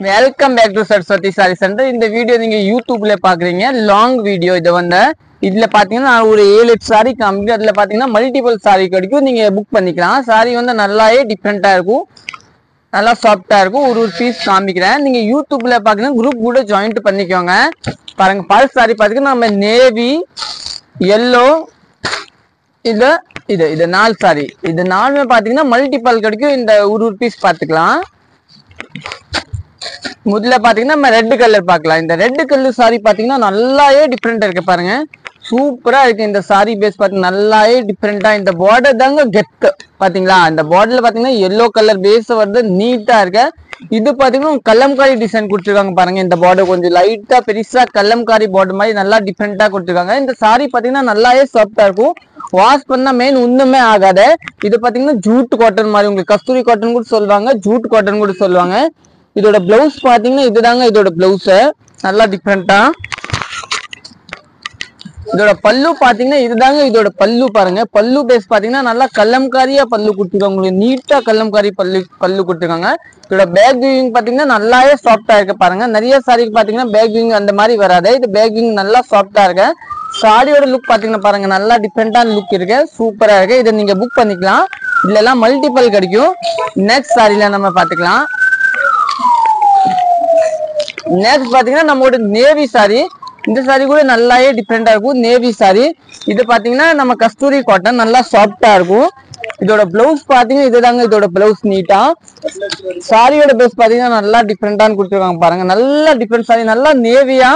Welcome back to Saraswathi sari centre. இந்த video நீங்க யூடியூப்ல பாக்குறீங்க, லாங் வீடியோ. இது வந்து இதுல பாத்தீங்கன்னா ஒரு 7-8 சாரி காமிக்கு. அதுல பாத்தீங்கன்னா மல்டிபிள் சாரி கிடைக்கும், நீங்க புக் பண்ணிக்கலாம். சாரி வந்து நல்லாவே டிஃப்ரெண்டா இருக்கும், நல்லா சாஃப்டா இருக்கும். ஒரு பீஸ் காமிக்கிறேன், நீங்க யூடியூப்ல பாக்குறீங்க குரூப் கூட ஜாயின் பண்ணிக்கோங்க. பாருங்க, ஃபர்ஸ்ட் சாரி பாத்தீங்கன்னா நம்ம நேவி எல்லோ, இது இது இது 4 சாரி. இது 4மே பாத்தீங்கன்னா மல்டிபிள் கிடைக்கும். இந்த ஒரு பீஸ் பாத்துக்கலாம். முதல்ல பாத்தீங்கன்னா நம்ம ரெட் கலர் பார்க்கலாம். இந்த ரெட் கலர் சாரி பாத்தீங்கன்னா நல்லாவே டிஃப்ரெண்டா இருக்கு. பாருங்க, சூப்பரா இருக்கு. இந்த சாரி பேஸ் பாத்தீங்கன்னா நல்லாவே டிஃப்ரெண்டா. இந்த பார்டர் தாங்க கெத்து. பாத்தீங்களா, இந்த பார்டர்ல பாத்தீங்கன்னா எல்லோ கலர் பேஸ் வருது, நீட்டா இருக்கு. இது பாத்தீங்கன்னா கலம்காரி டிசைன் கொடுத்துருக்காங்க. பாருங்க, இந்த பார்டர் கொஞ்சம் லைட்டா பெருசா கலம்காரி பார்டர் மாதிரி நல்லா டிஃப்ரெண்டா கொடுத்துருக்காங்க. இந்த சாரி பாத்தீங்கன்னா நல்லாவே சாஃப்டா இருக்கும். வாஷ் பண்ணா மெயின் ஒண்ணுமே ஆகாது. இது பாத்தீங்கன்னா ஜூட் காட்டன் மாதிரி, உங்களுக்கு கஸ்தூரி காட்டன் கூட சொல்லுவாங்க, ஜூட் காட்டன் கூட சொல்லுவாங்க. இதோட பிளவுஸ் பாத்தீங்கன்னா இதுதாங்க இதோட பிளவுஸ், நல்லா டிஃப்ரெண்டா. இதோட பல்லு பாத்தீங்கன்னா இதுதாங்க இதோட பல்லு. பாருங்க, பல்லு பேஸ் பாத்தீங்கன்னா நல்லா கல்லம்காரியா பல்லு கொடுத்துருக்காங்க, உங்களுக்கு நீட்டா கல்லம்காரி பல்லு கொடுத்துருக்காங்க. இதோட பேக் வியூவிங் பாத்தீங்கன்னா நல்லாவே சாஃப்டா இருக்கு. பாருங்க, நிறைய சாரிக்கு பாத்தீங்கன்னா பேக் வியூவிங் அந்த மாதிரி வராது, இது பேக் வியூவிங் நல்லா சாஃப்டா இருக்கு. சாரியோட லுக் பாத்தீங்கன்னா பாருங்க, நல்லா டிஃப்ரெண்டான லுக் இருக்கு, சூப்பரா இருக்கு. இதை நீங்க புக் பண்ணிக்கலாம். இதுல எல்லாம் மல்டிபிள் கிடைக்கும். நெக்ஸ்ட் சாரில நம்ம பாத்துக்கலாம். நெக்ஸ்ட் பாத்தீங்கன்னா நம்மளோட நேவி சாரி. இந்த சாரி கூட நல்லாவே டிஃப்ரெண்டா இருக்கும், நேவி சாரி. இது பாத்தீங்கன்னா நம்ம கஸ்தூரி காட்டன், நல்லா சாஃப்டா இருக்கும். இதோட பிளவுஸ் பாத்தீங்கன்னா இதுதாங்க இதோட பிளவுஸ், நீட்டா. சாரியோட பிளவுஸ் பாத்தீங்கன்னா நல்லா டிஃப்ரெண்டான்னு கொடுத்துருக்காங்க. பாருங்க, நல்லா டிஃப்ரெண்ட் சாரி, நல்லா நேவியா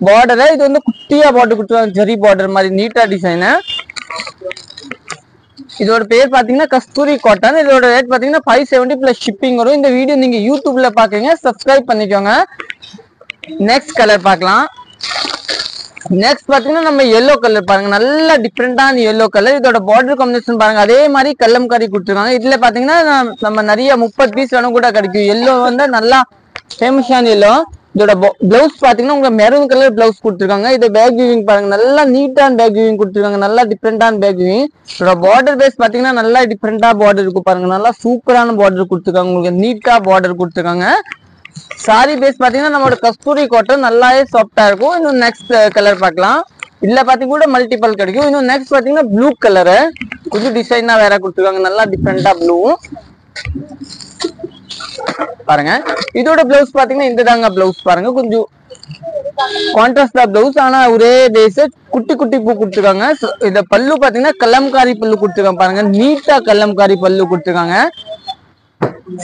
பார்டர். இது வந்து குட்டியா பார்டர் கொடுத்துருக்காங்க, ஜெரி பார்டர் மாதிரி, நீட்டா டிசைனு. இதோட பேர் பாத்தீங்கன்னா கஸ்தூரி காட்டன். இதோட ரேட் பாத்தீங்கன்னா 570 பிளஸ் ஷிப்பிங் வரும். இந்த வீடியோ நீங்க யூடியூப்ல பாக்குறீங்க, சப்ஸ்கிரைப் பண்ணிக்கோங்க. நெக்ஸ்ட் கலர் பார்க்கலாம். நெக்ஸ்ட் பாத்தீங்கன்னா நம்ம எல்லோ கலர். பாருங்க, நல்லா டிஃப்ரெண்டான எல்லோ கலர். இதோட பார்டர் காம்பினேஷன் பாருங்க, அதே மாதிரி கல்லம்காரி கொடுத்துருக்காங்க. இதுல பாத்தீங்கன்னா நம்ம நிறைய 30 பீஸ் வேணும் கூட கிடைக்கும். எல்லோ வந்து நல்லா ஃபேமஸான எல்லோ. இதோட பிளவுஸ் பாத்தீங்கன்னா உங்க மெரூன் கலர் பிளவுஸ் கொடுத்துருக்காங்க. இது பேக் வியூவிங் பாருங்க, நல்லா நீட்டான பேக் வியூவிங் கொடுத்துருக்காங்க, நல்லா டிஃப்ரெண்டான பேக் வியூவிங். இதோட பார்டர் பேஸ் பாத்தீங்கன்னா நல்லா டிஃப்ரெண்டா பார்டர் இருக்கும். பாருங்க, நல்லா சூப்பரான பார்டர் கொடுத்துருக்காங்க, உங்களுக்கு நீட்டா பார்டர் கொடுத்துருக்காங்க. சாரி பேஸ் பாத்தீங்கன்னா நம்மளோட கஸ்தூரி காட்டன், நல்லாவே சாஃப்டா இருக்கும். இன்னும் நெக்ஸ்ட் கலர் பார்க்கலாம். இதுல பாத்தீங்கன்னா கூட மல்டிபிள் கிடைக்கும். இன்னும் நெக்ஸ்ட் பாத்தீங்கன்னா ப்ளூ கலரு, கொஞ்சம் டிசைனா வேற கொடுத்துருக்காங்க, நல்லா டிஃப்ரெண்டா ப்ளூ. பாருங்க, இதோட பிளவுஸ் பாத்தீங்கன்னா இந்த தாங்க பிளவுஸ். பாருங்க, கொஞ்சம் கான்ட்ராஸ்டா பிளவுஸ், ஆனா ஒரே பேஸ், குட்டி குட்டி பூ கொடுத்துருக்காங்க. இத பல்லு பாத்தீங்கன்னா கல்லம்காரி பல்லு கொடுத்துருக்காங்க. பாருங்க, நீட்டா கல்லம்காரி பல்லு கொடுத்துருக்காங்க.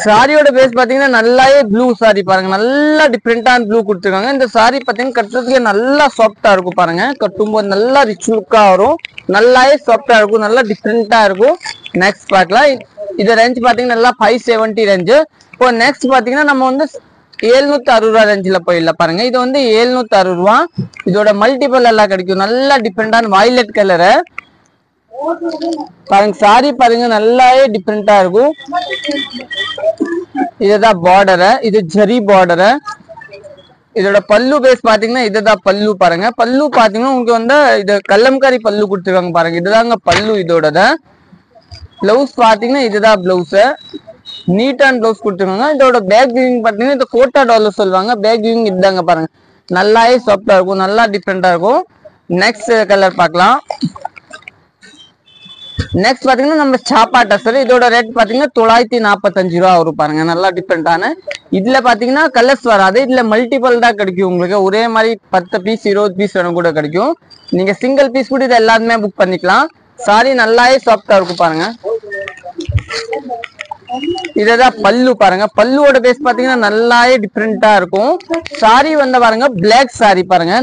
சாரியோட பேஸ் பாத்தீங்கன்னா நல்லாவே ப்ளூ சாரி. பாருங்க, நல்லா டிஃப்ரெண்டான ப்ளூ கொடுத்துருக்காங்க. இந்த சாரி பாத்தீங்கன்னா கட்டுறதுக்கு நல்லா சாஃப்டா இருக்கும். பாருங்க, கட்டும்போது நல்லா ரிச் லுக்கா வரும், நல்லாவே சாஃப்டா இருக்கும், நல்லா டிஃப்ரெண்டா இருக்கும். நெக்ஸ்ட் பார்க்கலாம். இது ரேஞ்ச் பாத்தீங்கன்னா நல்லா 570 ரேஞ்சு. இப்போ நெக்ஸ்ட் பாத்தீங்கன்னா நம்ம வந்து 760 ரூபா ரேஞ்சில் போயிடலாம். பாருங்க, இது வந்து 760 ரூபா. இதோட மல்டிபிள் எல்லாம் கிடைக்கும், நல்லா டிஃப்ரெண்டான வயலட் கலரு. பாருங்க, சாரி பாருங்க நல்லாவே டிஃப்ரெண்டா இருக்கும். இதுதான் பார்டரு, இது ஜெரி பார்டரு. இதோட பல்லு பேஸ் பாத்தீங்கன்னா இதுதான் பல்லு. பாருங்க, பல்லு பாத்தீங்கன்னா உங்களுக்கு வந்து இது கல்லம்காரி பல்லு கொடுத்துருக்காங்க. பாருங்க, இதுதாங்க பல்லு இதோட. பிளவுஸ் பாத்தீங்கன்னா இதுதான் பிளவுஸ், நீட்டான பிளவுஸ் கொடுத்துருக்காங்க. இதோட பேக் வியூவிங் பாத்தீங்கன்னா இந்த கோட்டா டாலர் சொல்லுவாங்க, பேக் வியூவிங் இதுதாங்க. பாருங்க, நல்லாவே சாஃப்டா இருக்கும், நல்லா டிஃப்ரெண்டா இருக்கும். நெக்ஸ்ட் கலர் பார்க்கலாம். நெக்ஸ்ட் பாத்தீங்கன்னா நம்ம சாப்பா டசர். இதோட ரேட் பாத்தீங்கன்னா 945 ரூபா வரும். பாருங்க, நல்லா டிஃப்ரெண்டான. இதுல பாத்தீங்கன்னா கலர்ஸ் வராது, இதுல மல்டிபிள் தான் கிடைக்கும். உங்களுக்கு ஒரே மாதிரி 10 பீஸ் 20 பீஸ் வேணும் கூட கிடைக்கும். நீங்க சிங்கிள் பீஸ் கூட இது எல்லாருமே புக் பண்ணிக்கலாம். சாரி நல்லாவே சாஃப்டா இருக்கும். பாருங்க, இதுதான் பல்லு. பாருங்க, பல்லுவோட பேஸ் பாத்தீங்கன்னா நல்லாவே டிஃப்ரெண்டா இருக்கும். சாரி வந்து பாருங்க பிளாக் சாரி. பாருங்க,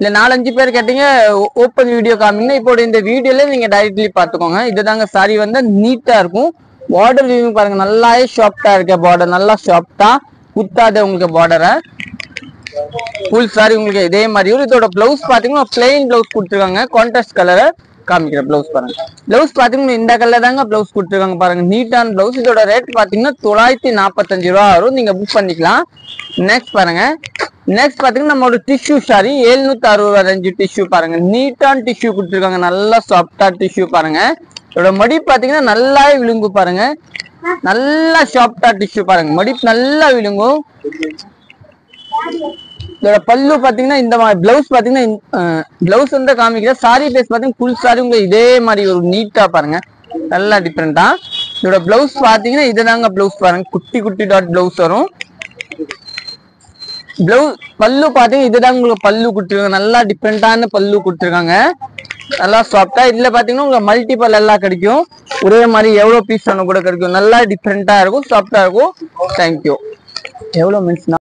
இல்ல 4-5 பேர் கேட்டீங்க ஓப்பன் வீடியோ காமிங்க. இப்போ இந்த வீடியோல நீங்க டைரக்ட்லி பாத்துக்கோங்க. இதுதாங்க சாரி வந்து நீட்டா இருக்கும். பார்டர் வியூவிங் பாருங்க, நல்லாவே சாஃப்டா இருக்க பார்டர், நல்லா சாஃப்டா குத்தாத உங்களுக்கு பார்டரை. ஃபுல் சாரி உங்களுக்கு இதே மாதிரி. இதோட பிளவுஸ் பாத்தீங்கன்னா பிளெயின் பிளவுஸ் கொடுத்துருக்காங்க, கான்ட்ராஸ்ட் கலரை காமிக்கிற பிளவுஸ். பாருங்க, பிளவுஸ் பாத்தீங்கன்னா இந்த கலர் தாங்க பிளவுஸ் கொடுத்துருக்காங்க. பாருங்க, நீட்டான பிளவுஸ். இதோட ரேட் பாத்தீங்கன்னா 945 ரூபா வரும், நீங்க புக் பண்ணிக்கலாம். நெக்ஸ்ட் பாருங்க. நெக்ஸ்ட் பாத்தீங்கன்னா நம்மளோட டிஷ்யூ சாரி 760 ரூபா ரேஞ்சு டிஷ்யூ. பாருங்க, நீட்டான டிஷ்யூ கொடுத்துருக்காங்க, நல்லா சாஃப்டா டிஷ்யூ. பாருங்க, இதோட மடி பாத்தீங்கன்னா நல்லாவே விழுங்கு. பாருங்க, நல்லா சாஃப்டா டிஷ்யூ பாருங்க, மடிப்பு நல்லா விழுங்கும். இதோட பல்லு பாத்தீங்கன்னா இந்த மாதிரி, பிளவுஸ் பாத்தீங்கன்னா பிளவுஸ் வந்து காமிக்கிற சாரி பேஸ் பாத்தீங்கன்னா ஃபுல் சாரி உங்களுக்கு இதே மாதிரி ஒரு நீட்டா பாருங்க, நல்லா டிஃப்ரெண்டா. இதோட பிளவுஸ் பாத்தீங்கன்னா இதுதாங்க பிளவுஸ் பாருங்க, குட்டி குட்டி டாட் பிளவுஸ் வரும். பிளவுஸ் பல்லு பாத்தீங்கன்னா இதுதான் உங்களுக்கு பல்லு கொடுத்துருக்காங்க, நல்லா டிஃப்ரெண்டான பல்லு கொடுத்துருக்காங்க, நல்லா சாஃப்டா. இதுல பாத்தீங்கன்னா உங்களுக்கு மல்டிபிள் எல்லாம் கிடைக்கும், ஒரே மாதிரி எவ்வளவு பீஸ் வேணும் கூட கிடைக்கும், நல்லா டிஃப்ரெண்டா இருக்கும், சாஃப்டா இருக்கும். தேங்க்யூ. எவ்வளவு மினிட்ஸ்